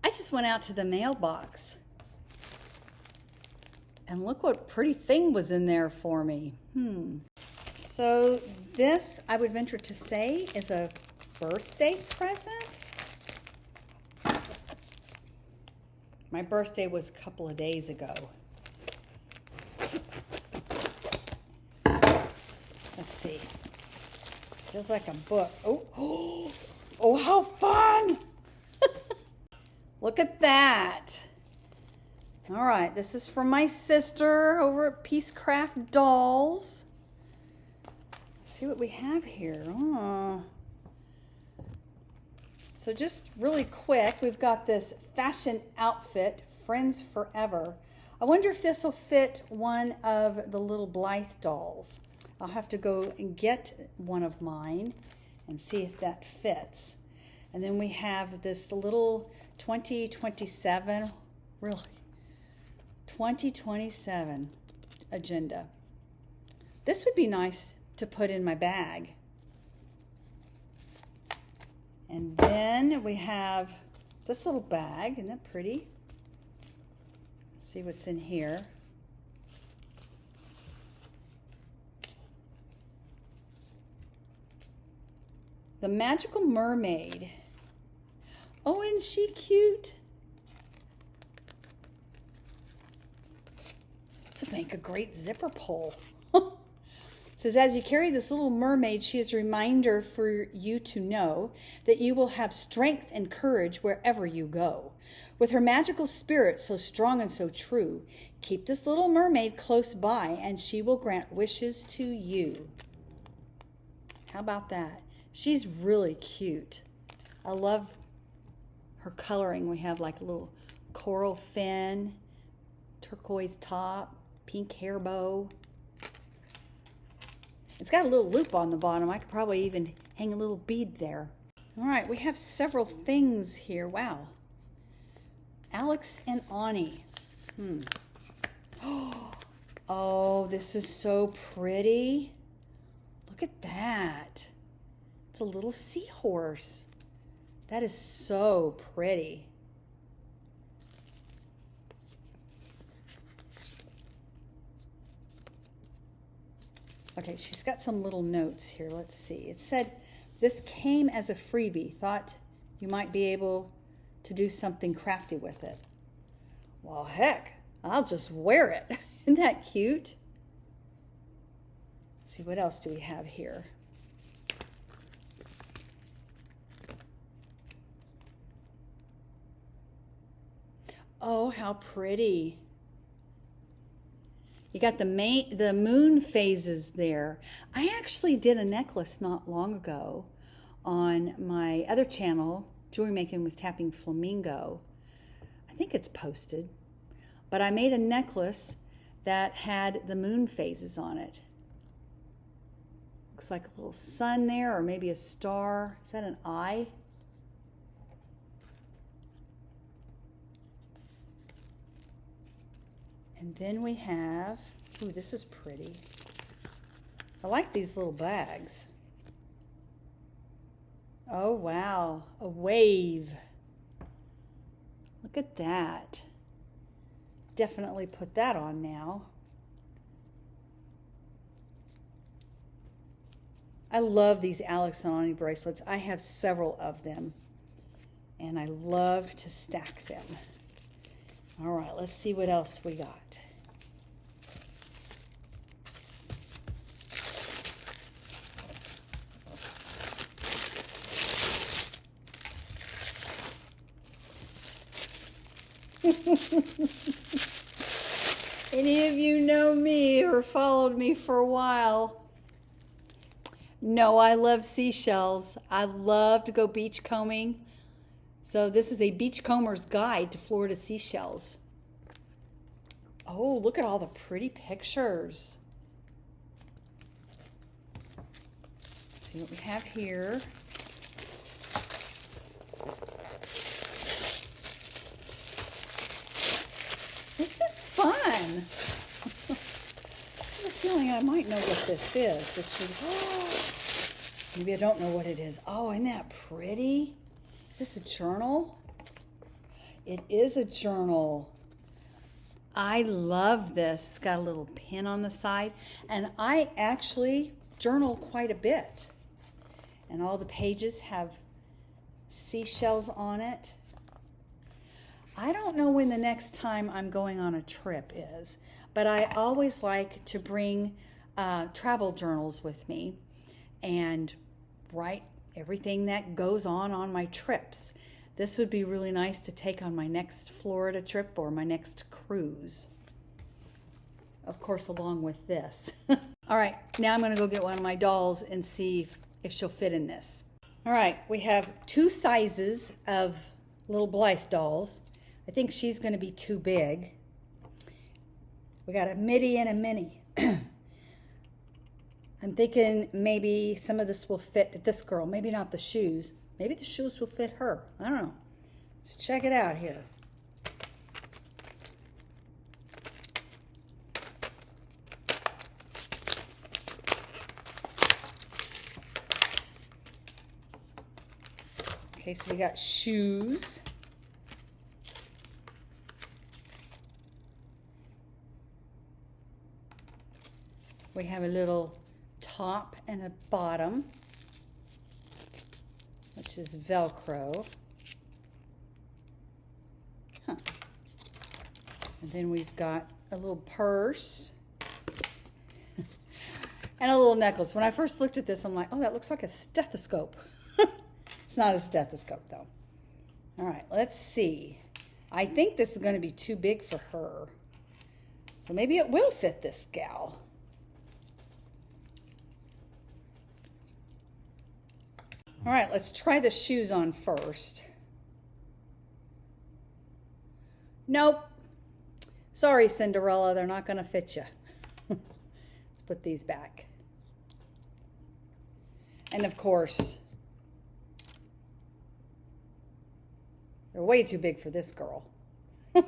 I just went out to the mailbox and look what pretty thing was in there for me. So this, I would venture to say, is a birthday present. My birthday was a couple of days ago. Let's see. Just like a book. Oh, how fun! Look at that. All right, this is from my sister over at Peacecraft Dolls. Let's see what we have here. Oh. So just really quick, we've got this fashion outfit, Friends Forever. I wonder if this will fit one of the little Blythe dolls. I'll have to go and get one of mine and see if that fits. And then we have this little 2027, really, 2027 agenda. This would be nice to put in my bag. And then we have this little bag. Isn't that pretty? Let's see what's in here. The Magical Mermaid. Oh, isn't she cute? This would make a great zipper pull. It says, as you carry this little mermaid, she is a reminder for you to know that you will have strength and courage wherever you go. With her magical spirit so strong and so true, keep this little mermaid close by and she will grant wishes to you. How about that? She's really cute. I love her coloring. We have like a little coral fin, turquoise top, pink hair bow. It's got a little loop on the bottom. I could probably even hang a little bead there. All right, we have several things here. Wow. Alex and Ani. Oh, this is so pretty. Look at that. It's a little seahorse. That is so pretty. Okay, she's got some little notes here. Let's see. It said, this came as a freebie. Thought you might be able to do something crafty with it. Well, heck, I'll just wear it. Isn't that cute? Let's see, what else do we have here? Oh, how pretty. You got the moon phases there. I actually did a necklace not long ago on my other channel, Jewelry Making with Tappingflamingo. I think it's posted. But I made a necklace that had the moon phases on it. Looks like a little sun there, or maybe a star. Is that an eye? And then we have, ooh, this is pretty. I like these little bags. Oh, wow, a wave. Look at that. Definitely put that on now. I love these Alex and Ani bracelets. I have several of them, and I love to stack them. All right, let's see what else we got. Any of you know me or followed me for a while know I love seashells. I love to go beach combing. So this is a beachcomber's guide to Florida seashells. Oh, look at all the pretty pictures. Let's see what we have here. This is fun. I have a feeling I might know what this is, which is, maybe I don't know what it is. Oh, isn't that pretty? Is this a journal? It is a journal. I love this. It's got a little pin on the side, and I actually journal quite a bit. And all the pages have seashells on it. I don't know when the next time I'm going on a trip is, but I always like to bring travel journals with me and write everything that goes on my trips. This would be really nice to take on my next Florida trip or my next cruise. Of course, along with this. All right, now I'm going to go get one of my dolls and see if she'll fit in this. All right, we have 2 sizes of little Blythe dolls. I think she's going to be too big. We got a midi and a mini. I'm thinking maybe some of this will fit this girl. Maybe not the shoes. Maybe the shoes will fit her. I don't know. Let's check it out here. Okay, so we got shoes. We have a little top and a bottom, which is Velcro. Huh. And then we've got a little purse and a little necklace. When I first looked at this, I'm like, oh, that looks like a stethoscope. It's not a stethoscope, though. All right, let's see. I think this is going to be too big for her. So maybe it will fit this gal. All right, let's try the shoes on first. Nope. Sorry, Cinderella, they're not going to fit you. Let's put these back. And of course, they're way too big for this girl. All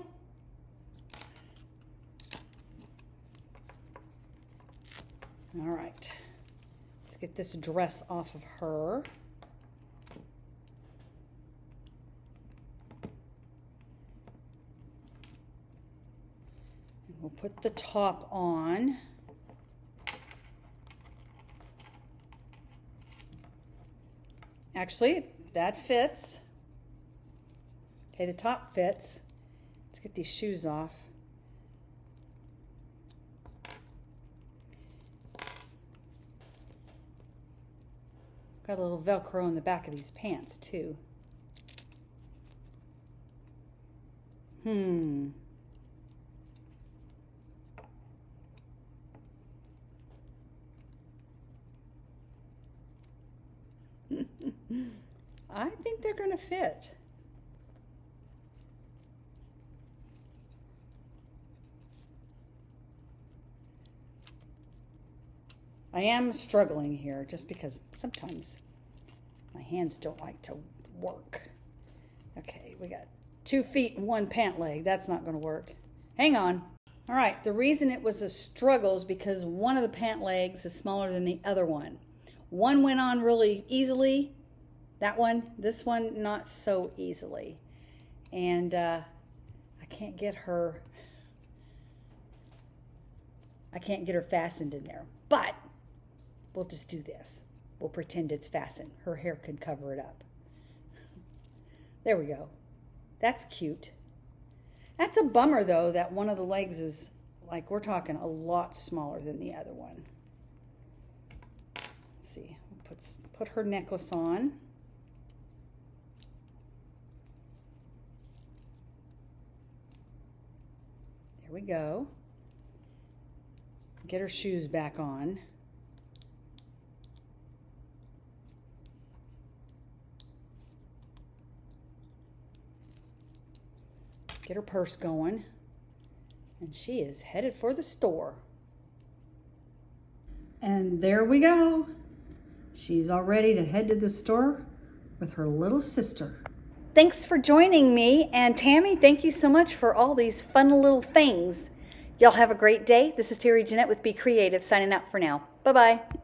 right, let's get this dress off of her. We'll put the top on. Actually, that fits. Okay, the top fits. Let's get these shoes off. Got a little Velcro in the back of these pants, too. I think they're going to fit. I am struggling here just because sometimes my hands don't like to work. Okay, we got 2 feet and 1 pant leg. That's not going to work. Hang on. All right, the reason it was a struggle is because one of the pant legs is smaller than the other one. One went on really easily. That one, this one, not so easily. And I can't get her fastened in there. But we'll just do this. We'll pretend it's fastened. Her hair can cover it up. There we go. That's cute. That's a bummer, though, that one of the legs is, like, we're talking a lot smaller than the other one. Let's see. Put her necklace on. There we go. Get her shoes back on. Get her purse going. And she is headed for the store. And there we go. She's all ready to head to the store with her little sister. Thanks for joining me. And Tammy, thank you so much for all these fun little things. Y'all have a great day. This is Terry Jeanette with Be Creative signing out for now. Bye-bye.